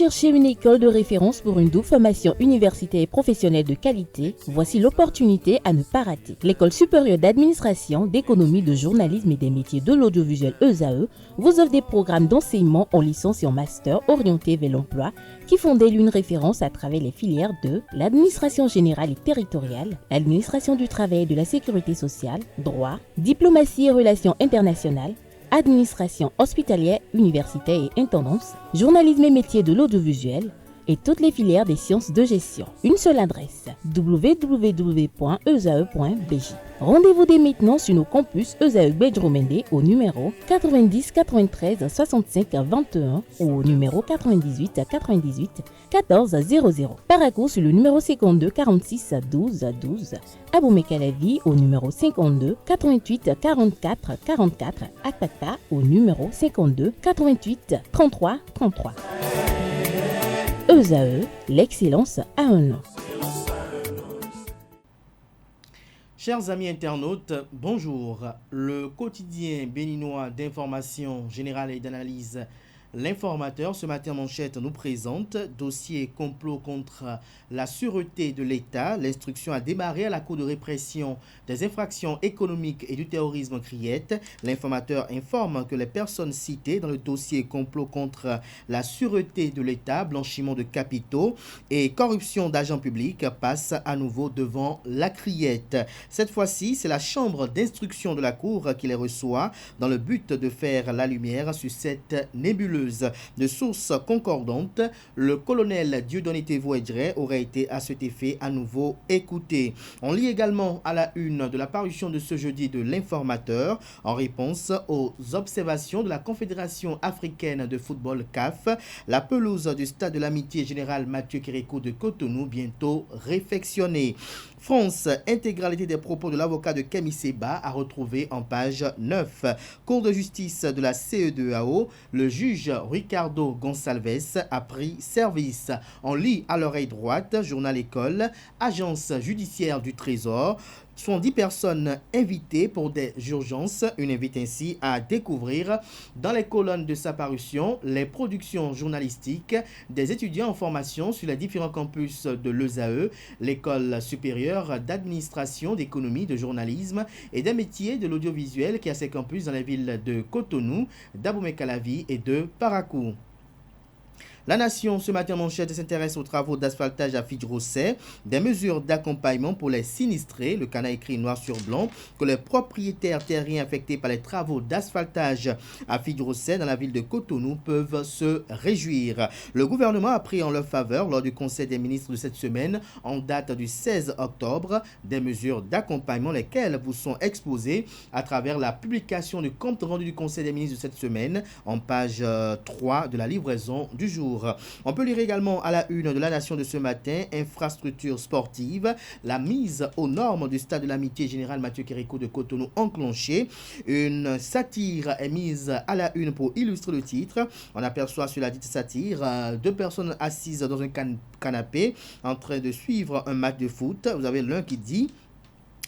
cherchez une école de référence pour une double formation universitaire et professionnelle de qualité? Voici l'opportunité à ne pas rater. L'École supérieure d'administration, d'économie, de journalisme et des métiers de l'audiovisuel ESAE vous offre des programmes d'enseignement en licence et en master orientés vers l'emploi qui font d'elle une référence à travers les filières de l'administration générale et territoriale, l'administration du travail et de la sécurité sociale, droit, diplomatie et relations internationales, administration hospitalière, universitaire et intendance, journalisme et métiers de l'audiovisuel et toutes les filières des sciences de gestion. Une seule adresse, www.esae.bj. Rendez-vous dès maintenant sur nos campus ESAE Bedjromende au numéro 90 93 65 21 ou au numéro 98 98 14 00. Paracourt sur le numéro 52 46 12 12. Aboumey-Calavi au numéro 52 88 44 44. Akpaka au numéro 52 88 33 33. ESAE, l'excellence à un nom. Chers amis internautes, bonjour. Le quotidien béninois d'information générale et d'analyse, L'Informateur, ce matin, manchette nous présente dossier complot contre la sûreté de l'État. L'instruction a démarré à la Cour de répression des infractions économiques et du terrorisme Criette. L'Informateur informe que les personnes citées dans le dossier complot contre la sûreté de l'État, blanchiment de capitaux et corruption d'agents publics passent à nouveau devant la Criette. Cette fois-ci, c'est la chambre d'instruction de la Cour qui les reçoit dans le but de faire la lumière sur cette nébuleuse. De sources concordantes, le colonel Dieudonné Thévo-Edjret aurait été à cet effet à nouveau écouté. On lit également à la une de la parution de ce jeudi de l'Informateur en réponse aux observations de la Confédération africaine de football CAF, la pelouse du stade de l'Amitié Général Mathieu Kérékou de Cotonou bientôt réfectionnée. France, intégralité des propos de l'avocat de Kémy Séba à retrouver en page 9. Cour de justice de la CEDEAO, le juge Ricardo Gonçalves a pris service. On lit à l'oreille droite, journal École, agence judiciaire du Trésor. Sont 10 personnes invitées pour des urgences. Une invite ainsi à découvrir dans les colonnes de sa parution les productions journalistiques des étudiants en formation sur les différents campus de l'ESAE, l'école supérieure d'administration, d'économie, de journalisme et des métiers de l'audiovisuel qui a ses campus dans les villes de Cotonou, d'Abomey-Calavi et de Paracourt. La Nation, ce matin, manchette, s'intéresse aux travaux d'asphaltage à Fidj-Rosset, des mesures d'accompagnement pour les sinistrés. Le Cana écrit noir sur blanc que les propriétaires terriens affectés par les travaux d'asphaltage à Fidj-Rosset dans la ville de Cotonou peuvent se réjouir. Le gouvernement a pris en leur faveur lors du Conseil des ministres de cette semaine, en date du 16 octobre, des mesures d'accompagnement lesquelles vous sont exposées à travers la publication du compte rendu du Conseil des ministres de cette semaine en page 3 de la livraison du jour. On peut lire également à la une de la Nation de ce matin, infrastructure sportive, la mise aux normes du stade de l'Amitié Général Mathieu Kérékou de Cotonou enclenchée. Une satire est mise à la une pour illustrer le titre. On aperçoit sur la dite satire deux personnes assises dans un canapé en train de suivre un match de foot. Vous avez l'un qui dit...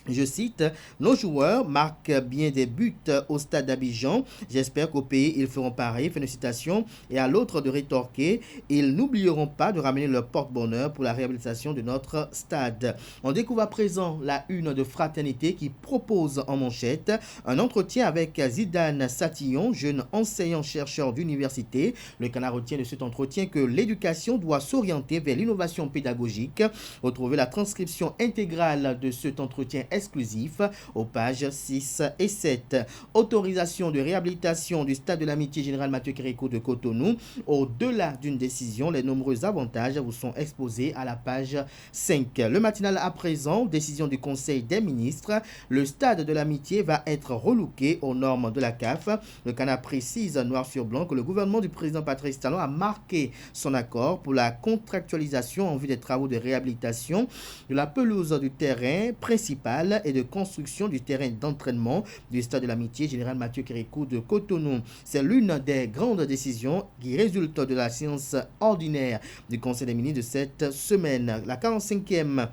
Je cite, nos joueurs marquent bien des buts au stade d'Abidjan. J'espère qu'au pays, ils feront pareil. Fin de citation. Et à l'autre de rétorquer, ils n'oublieront pas de ramener leur porte-bonheur pour la réhabilitation de notre stade. On découvre à présent la une de Fraternité qui propose en manchette un entretien avec Zidane Satillon, jeune enseignant-chercheur d'université. Le Canard retient de cet entretien que l'éducation doit s'orienter vers l'innovation pédagogique. Retrouvez la transcription intégrale de cet entretien exclusif aux pages 6 et 7. Autorisation de réhabilitation du stade de l'Amitié Général Mathieu Kérékou de Cotonou. Au-delà d'une décision, les nombreux avantages vous sont exposés à la page 5. Le matinal à présent, décision du Conseil des ministres. Le stade de l'Amitié va être relooké aux normes de la CAF. Le Canard précise noir sur blanc que le gouvernement du président Patrice Talon a marqué son accord pour la contractualisation en vue des travaux de réhabilitation de la pelouse du terrain principal et de construction du terrain d'entraînement du stade de l'Amitié Général Mathieu Kérékou de Cotonou. C'est l'une des grandes décisions qui résulte de la séance ordinaire du Conseil des ministres de cette semaine. La 45e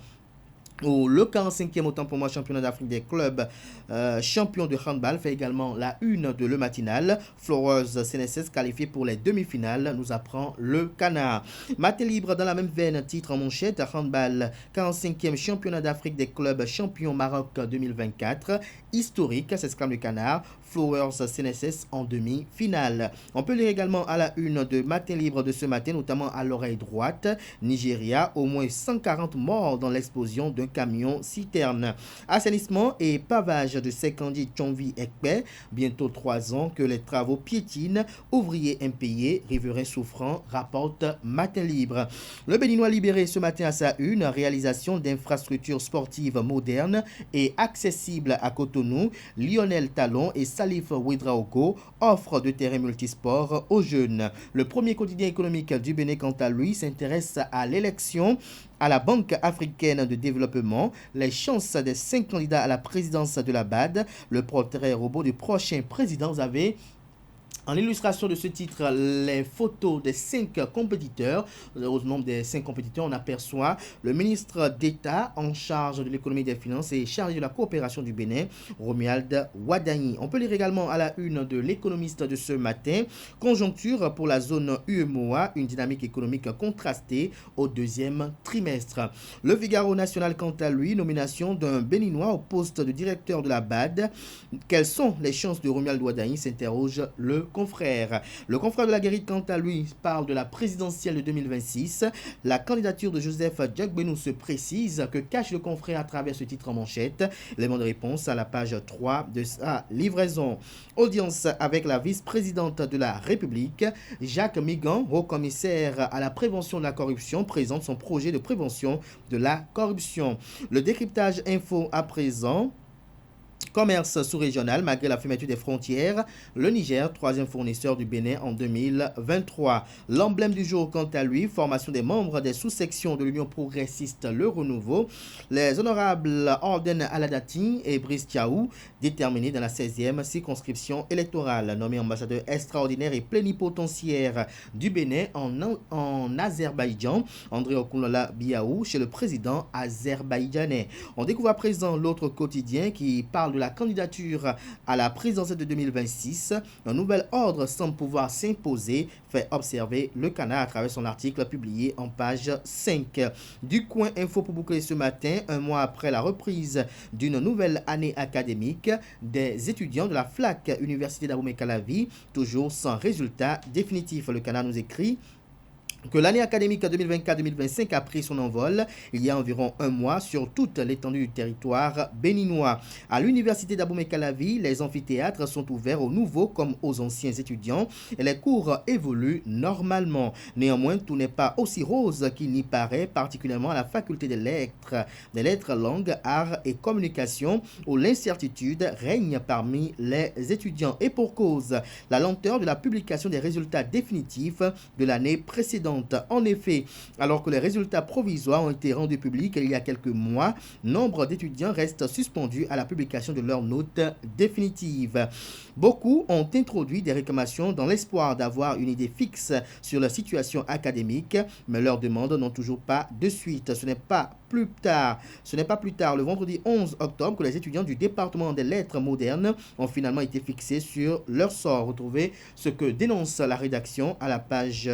Le 45e autant pour moi championnat d'Afrique des clubs champion de handball fait également la une de le matinal. Flowers CNSS qualifié pour les demi-finales, nous apprend le Canard. Matin libre dans la même veine, titre en manchette, handball 45e championnat d'Afrique des clubs champion Maroc 2024. Historique, s'exclame le Canard. Flowers CNSS en demi-finale. On peut lire également à la une de Matin libre de ce matin, notamment à l'oreille droite, Nigeria, au moins 140 morts dans l'explosion d'un camion citerne. Assainissement et pavage de Sekandi Tchonvi Ekpe, bientôt 3 ans que les travaux piétinent, ouvriers impayés, riverains souffrants, rapporte Matin libre. Le Béninois libéré ce matin à sa une, réalisation d'infrastructures sportives modernes et accessibles à Cotonou. Lionel Talon et Salif Ouedraogo offrent de terrains multisports aux jeunes. Le premier quotidien économique du Bénin, quant à lui, s'intéresse à l'élection à la Banque africaine de développement, les chances des 5 candidats à la présidence de la BAD, le portrait robot du prochain président. Vous avez en illustration de ce titre, les photos des 5 compétiteurs. Au nombre des 5 compétiteurs, on aperçoit le ministre d'État en charge de l'économie et des finances et chargé de la coopération du Bénin, Romuald Wadani. On peut lire également à la une de l'économiste de ce matin, conjoncture pour la zone UEMOA, une dynamique économique contrastée au deuxième trimestre. Le Figaro national, quant à lui, nomination d'un Béninois au poste de directeur de la BAD. Quelles sont les chances de Romuald Wadani, s'interroge le confrère. Le confrère de la Guérite, quant à lui, parle de la présidentielle de 2026. La candidature de Joseph Djagbenou se précise. Que cache le confrère à travers ce titre en manchette? L'élément de réponse à la page 3 de sa livraison. Audience avec la vice-présidente de la République. Jacques Migan, haut-commissaire à la prévention de la corruption, présente son projet de prévention de la corruption. Le décryptage info à présent. Commerce sous-régional, malgré la fermeture des frontières, le Niger, troisième fournisseur du Bénin en 2023. L'emblème du jour, quant à lui, formation des membres des sous-sections de l'Union progressiste Le Renouveau. Les honorables Orden Aladati et Brice Tiaou, déterminés dans la 16e circonscription électorale. Nommé ambassadeur extraordinaire et plénipotentiaire du Bénin en Azerbaïdjan, André Okunlola Biaou, chez le président azerbaïdjanais. On découvre à présent l'autre quotidien qui parle de la candidature à la présidentielle de 2026. Un nouvel ordre semble pouvoir s'imposer, fait observer le Canard à travers son article publié en page 5. Du coin info pour boucler ce matin, un mois après la reprise d'une nouvelle année académique, des étudiants de la FLAC, Université d'Abomey-Calavi, toujours sans résultat définitif. Le Canard nous écrit que l'année académique 2024-2025 a pris son envol il y a environ un mois sur toute l'étendue du territoire béninois. À l'université d'Abomey-Calavi, les amphithéâtres sont ouverts aux nouveaux comme aux anciens étudiants et les cours évoluent normalement. Néanmoins, tout n'est pas aussi rose qu'il n'y paraît, particulièrement à la faculté des lettres, langues, arts et communications, où l'incertitude règne parmi les étudiants. Et pour cause, la lenteur de la publication des résultats définitifs de l'année précédente. En effet, alors que les résultats provisoires ont été rendus publics il y a quelques mois, nombre d'étudiants restent suspendus à la publication de leurs notes définitives. Beaucoup ont introduit des réclamations dans l'espoir d'avoir une idée fixe sur la situation académique, mais leurs demandes n'ont toujours pas de suite. Ce n'est pas plus tard le vendredi 11 octobre que les étudiants du département des lettres modernes ont finalement été fixés sur leur sort. Retrouvez ce que dénonce la rédaction à la page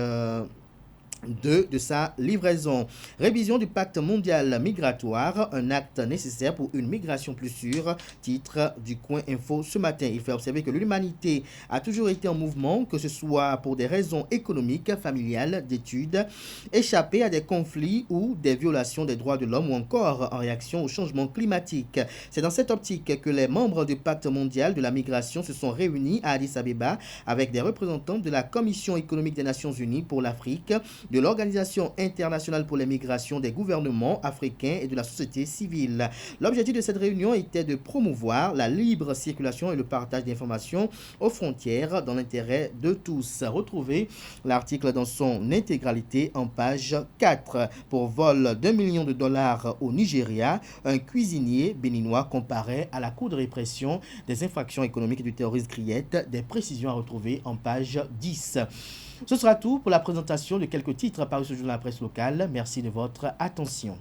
2 de sa livraison. Révision du pacte mondial migratoire, un acte nécessaire pour une migration plus sûre, titre du coin info ce matin. Il fait observer que l'humanité a toujours été en mouvement, que ce soit pour des raisons économiques, familiales, d'études, échapper à des conflits ou des violations des droits de l'homme ou encore en réaction au changement climatique. C'est dans cette optique que les membres du pacte mondial de la migration se sont réunis à Addis Abeba avec des représentants de la Commission économique des Nations Unies pour l'Afrique, de l'Organisation internationale pour les migrations, des gouvernements africains et de la société civile. L'objectif de cette réunion était de promouvoir la libre circulation et le partage d'informations aux frontières dans l'intérêt de tous. Retrouvez l'article dans son intégralité en page 4. Pour vol d'$1 million au Nigeria, un cuisinier béninois comparé à la Cour de répression des infractions économiques et du terrorisme Criette. Des précisions à retrouver en page 10. Ce sera tout pour la présentation de quelques titres parus ce jour dans la presse locale. Merci de votre attention.